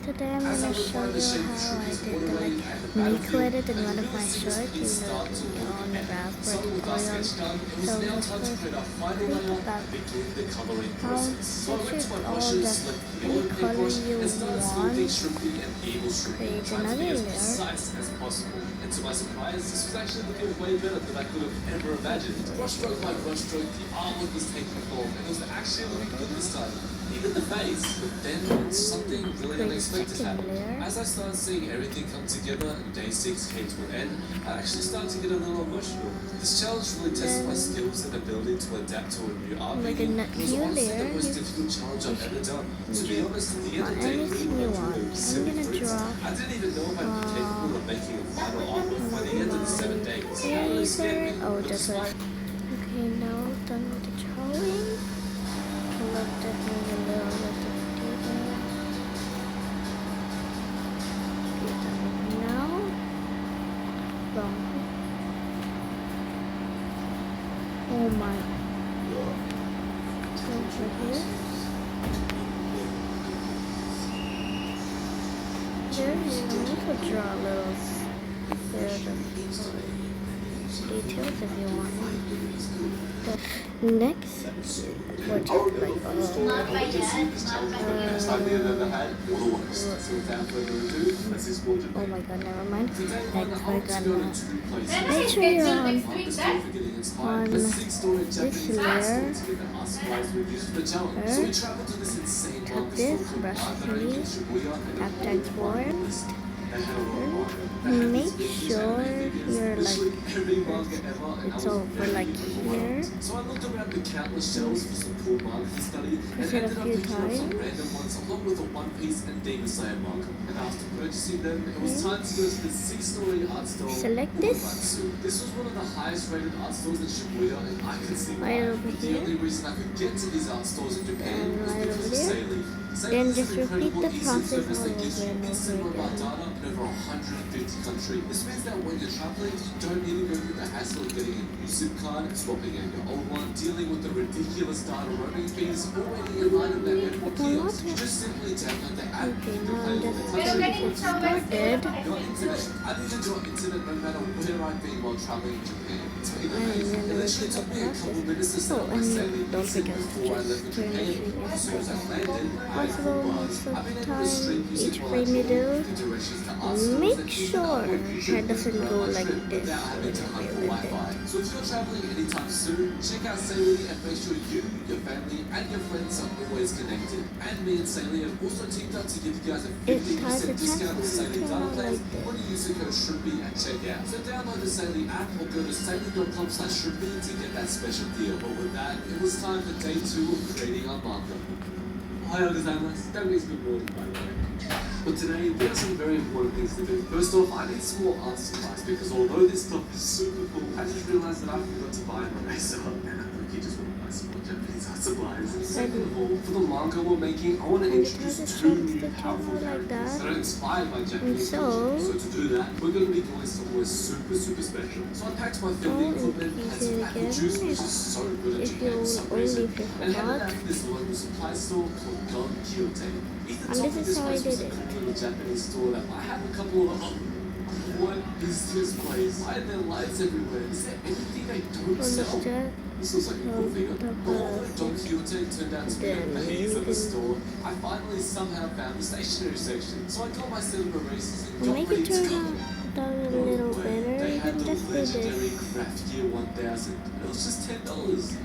Today I'm going to show you how I did the miku edit in one of my shorts, on the wrap for tutorial. So the first thing about how you should all just any color you want, create another layer. And to my surprise, this was actually looking way better than I could have ever imagined. Brushstroke by brushstroke, the artwork was taking form, and it was actually looking good this time. Even the face, but then something really unexpected happened. As I started seeing everything come together and day 6 came to an end, I actually started to get a little emotional. This challenge really tested my skills and ability to adapt to a new art medium. It was honestly the most difficult challenge I've ever done. To be honest, at the end of the day, it really wanted to be I didn't even know if I'd be capable of making a final artwork by the end of the 7 days. That really scared me. Oh, just like, okay, now done with the drawing. Looked at me a little bit of detail. Now, wrong. Oh my. Over here. There you can also draw a little bit of details if you want. Next, we're just like, oh my god, never mind. Next, we're gonna make sure you're on this layer. Tap this, brush 3, tap text board. Make sure you're like it's over like here. So I looked around the countless shelves for some cool markers to study and ended up picking up some random ones along with a One Piece and Demon Slayer marker. And after purchasing them, it was time to go to the 6-story art store. Select this. This was one of the highest rated art stores in Shibuya, and I could see right why. But the only reason I could get to these art stores in Japan was because of Sailing. Then just repeat the process all over and data in over 150 countries. This means that when you're traveling, you don't need to go through the hassle of getting a new SIM card, swapping out your old one, dealing with the ridiculous data roaming fees, or waiting in line at that airport kiosk. You just simply download the app and play all the countries. Your internet, I needed your internet no matter where I've been while traveling in Japan. It's been amazing. It literally took me a couple minutes to set up my sailing music before I left for Japan. As soon as I landed, most of the time, each frame you do, make sure it doesn't go like this. So if you're traveling anytime soon, check out Sailing and make sure you, your family, and your friends are always connected. And me and Sailing have also teamed up to give you guys a 50% discount on Sailing data plans when you use the code SHRIMPY at checkout. So download the Sailing app or go to sailing.com/shrimpy to get that special deal. But with that, it was time for day 2 of creating our manga. Ohayou gozaimasu. That means good morning, by the way. But today, we have some very important things to do. First off, I need some more art supplies because although this stuff is super cool, I just realized that I forgot to buy an eraser. And I think you just want to buy some more Japanese art supplies. Second of all, for the manga we're making, I want to introduce 2 new powerful characters that are inspired by Japanese culture. So to do that, we're going to be going somewhere super special. So I packed my filming equipment and some apple juice, which is so good at Japan for some reason, and headed out to this local supply store called Don Quixote. And this is how I did it. Little Japanese store that I have a couple of what is this place? Why are there lights everywhere? Is there anything they don't sell? This looks like a cool figure. But although Don Quixote turned out to be a maze of a store, I finally somehow found the stationery section. So I got my set of erasers and got ready to go. Down a little better, They you had can the just do legendary this. Craft Gear 1000. It was just $10.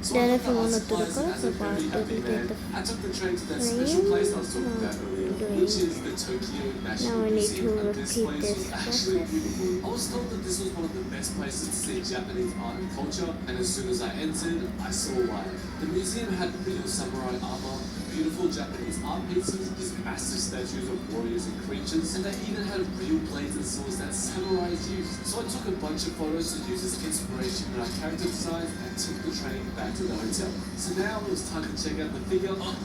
So Then I if you got want the to do the art supplies color as a very part, happy you can man. take I took the train to that special place I was talking about earlier, which is the Tokyo National Now we need Museum. to And this repeat place this was actually process. beautiful. I was told that this was one of the best places to see Japanese art and culture, and as soon as I entered, I saw why. The museum had real samurai armor, beautiful Japanese art pieces, these massive statues of warriors and creatures, and they even had real blades and swords that samurais used. So I took a bunch of photos to use as inspiration in our character designs and took the train back to the hotel. So now it was time to check out the figure. Oh,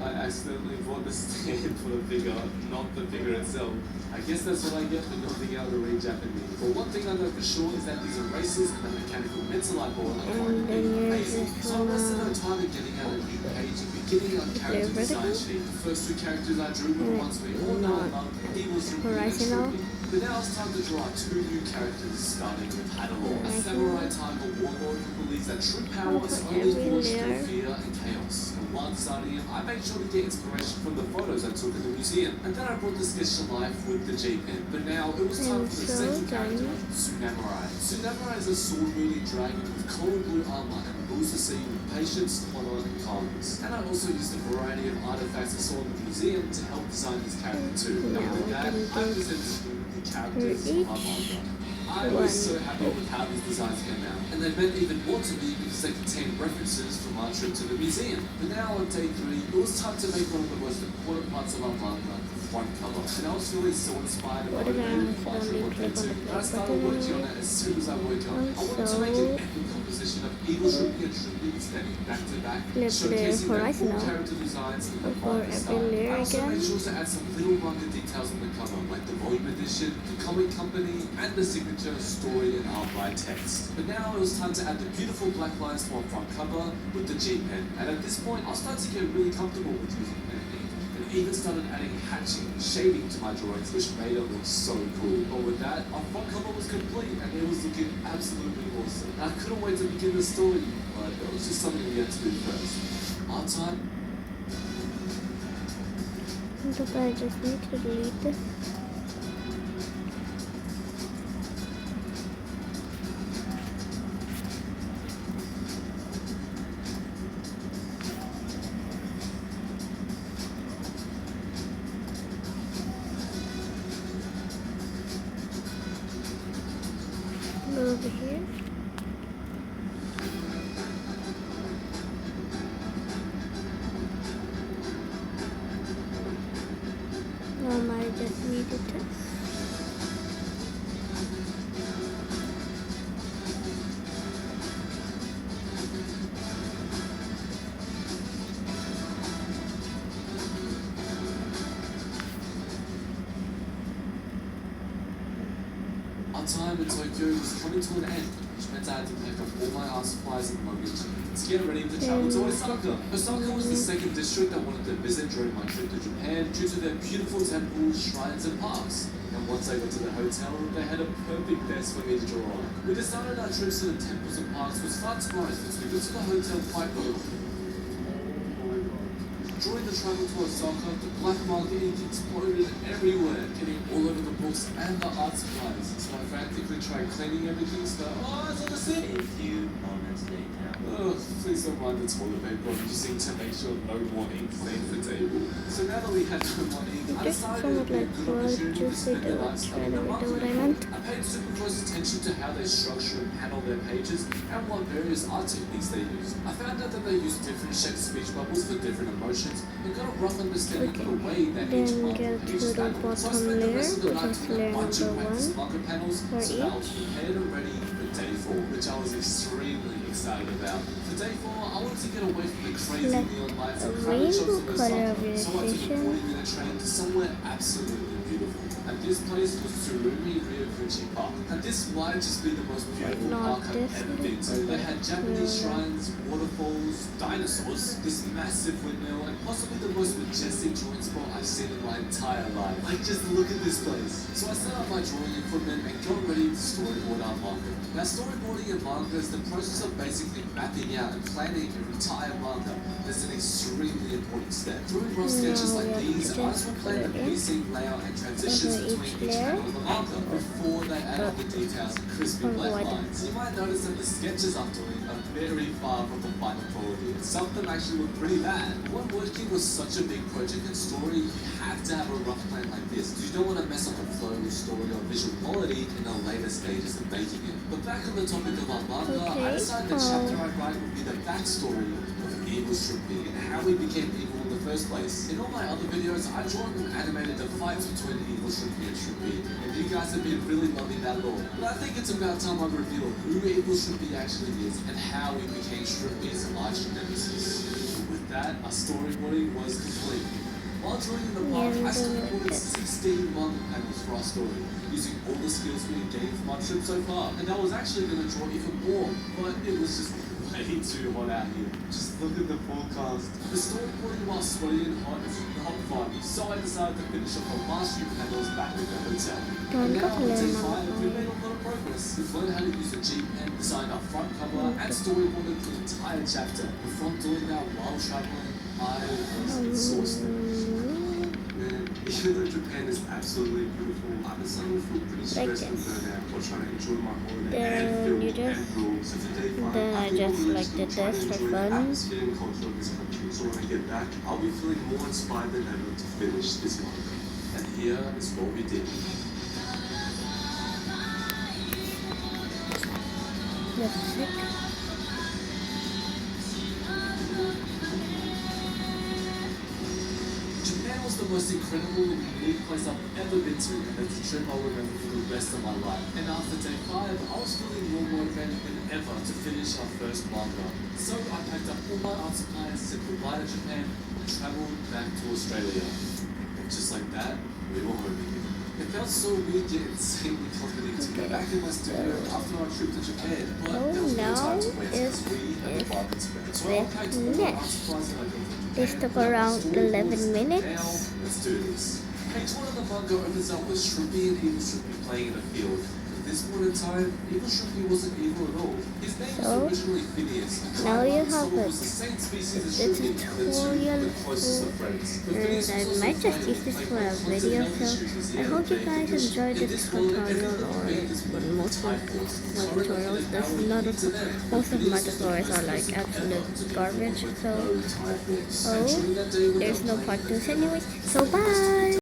I accidentally bought the stand for the figure, not the figure itself. I guess that's what I get for not being able to read Japanese. But one thing I know for sure is that these erasers and the mechanical Metsolite board are quite amazing. So I wasted no time in getting out a new page and beginning on character design sheet. The first two characters I drew were the ones we all know and love, Evil Shrimpy and Shrimpy. But now it's time to draw two new characters, starting with Hadalor, a samurai tiger warlord who believes that true power is only forged through fear and chaos. And while designing him, I made sure to get inspiration from the photos I took in the museum. And then I brought the sketch to life with the J-pen. But now it was time for the second character, Tsunamurai. Tsunamurai is a sword-wielding dragon with cold blue armor and rules the sea with patience, honor, and calmness. And I also used a variety of artifacts I saw in the museum to help design this character too. And with that, I presented the characters of my manga. I was so happy with how these designs came out, and they meant even more to me because they contained references from our trip to the museum. But now on day 3, it was time to make one of the most important parts of our manga, the front cover. And I was feeling so inspired about it on day 2, and I started working on it as soon as I woke up. I wanted to make an epic composition of Evil Shrimpy and Shrimpy standing back to back, showcasing their full character designs in the manga style. I also made sure to add some little manga details on the cover, like the volume edition, the comic company, and the signature story and art by text. But now it was time to add the beautiful black lines to our front cover with the G-pen. And at this point, I started to get really comfortable with using pen and ink, and even started adding hatching and shading to my drawings, which made it look so cool. But with that, our front cover was complete, and it was looking absolutely awesome. And I couldn't wait to begin the story, but it was just something we had to do first. Our time. I just need to delete this. Over here. I just needed to. Our time in Tokyo was coming to an end, which meant I had to pack up all my art supplies and luggage to get ready to travel to Osaka. Osaka was the second district I wanted to visit during my trip to Japan due to their beautiful temples, shrines, and parks. And once I got to the hotel, they had a perfect desk for me to draw on. We decided our trips to the temples and parks was far tomorrow since we got to the hotel quite early. During the travel to Osaka, the black market ink exploded everywhere, getting all over the books and the art supplies. So I frantically tried cleaning everything, so it's on the sink! A few moments later. Oh, please don't mind the toilet paper. I'm using to make sure no more ink stains the table. So now that we had no more ink, I decided it would be a good opportunity to spend the night studying the manga. I paid super close attention to how they structure and panel their pages and what various art techniques they use. I found out that they use different shaped speech bubbles for different emotions and got a rough understanding of the way that each manga page is paneled. So I spent the rest of the night doing a bunch of practice manga panels so that I was prepared and ready for day 4, which I was extremely excited about. For day 4, I wanted to get away from the crazy neon lights and crowded shops in Osaka, so I took a 40-minute train to somewhere absolutely beautiful. And this place was Tsurumi Ryokuchi Park. And this might just be the most beautiful park I've ever been to. They had Japanese shrines, waterfalls, dinosaurs, this massive windmill, and possibly the most majestic drawing spot I've seen in my entire life. Like, just look at this place. So I set up my drawing equipment and got ready to storyboard our manga. Now, storyboarding a manga is the process of basically mapping out and planning your entire manga. It's an extremely important step. Drawing rough sketches like these, I just will plan the pacing, layout, and transitions between each panel of the manga before they add up the details and crispy black lines. You might notice that the sketches I'm doing are very far from the final quality, and some of them actually look pretty bad. When working with such a big project and story, you have to have a rough plan like this. You don't want to mess up the flow, story, or visual quality in the later stages of making it. But back on the topic of our manga, I decided the chapter I'd write would be the backstory of Evil Shrimpy and how he became evil in the first place. In all my other videos, I've drawn and animated the fights between Evil Shrimpy and Shrimpy, and you guys have been really loving that lore. But I think it's about time I reveal who Evil Shrimpy actually is and how he became Shrimpy's arch nemesis. With that, our storyboarding was complete. While drawing in the park, I storyboarded 16 manga panels for our story, using all the skills we had gained from our trip so far. And I was actually going to draw even more, but it was just way too hot out here. Just look at the forecast. The storyboarding while sweaty and hot is not fun, so I decided to finish off the last few panels back at the hotel. And now on day 5, we made a lot of progress. We've learned how to use the G pen, designed our front cover, and storyboarded the entire chapter. Before doing that while traveling, I was exhausted. Man, even though Japan is absolutely beautiful, I'm starting to feel pretty stressed and burnt out while trying to enjoy my holiday and film and rule. So for day 5, then I I think just I'll like literally did try to this for enjoy the fun. atmosphere and culture of this country. So when I get back, I'll be feeling more inspired than ever to finish this manga. And here is what we did. That's sick. Japan was the most incredible and unique place I've ever been to, and it's a trip I'll remember for the rest of my life. And after day 5, I was feeling more motivated than ever to finish our first manga. So I packed up all my art supplies, said goodbye to Japan, and travelled back to Australia. And just like that, we were home again. It felt so weird yet insanely comforting to be back in my studio after our trip to Japan. But there was no time to waste as we had the bargain spare. So I packed all my art supplies and I drove to Japan. This took around 11 minutes. Now, let's do this. Page 1 of the manga opens up with Shrimpy and Evil Shrimpy playing in a field. At this point in time, Evil Shrimpy wasn't evil at all. His name was originally Phineas. Now you have was the same species as Shrimpy, and the two tutorial were the closest of friends. But Phineas and was I might also just use this playing for a like video, constantly so I hope you guys enjoyed this tutorial, or most of my tutorials. Most of my tutorials are like absolute garbage, so there's no part 2 anyways, so bye!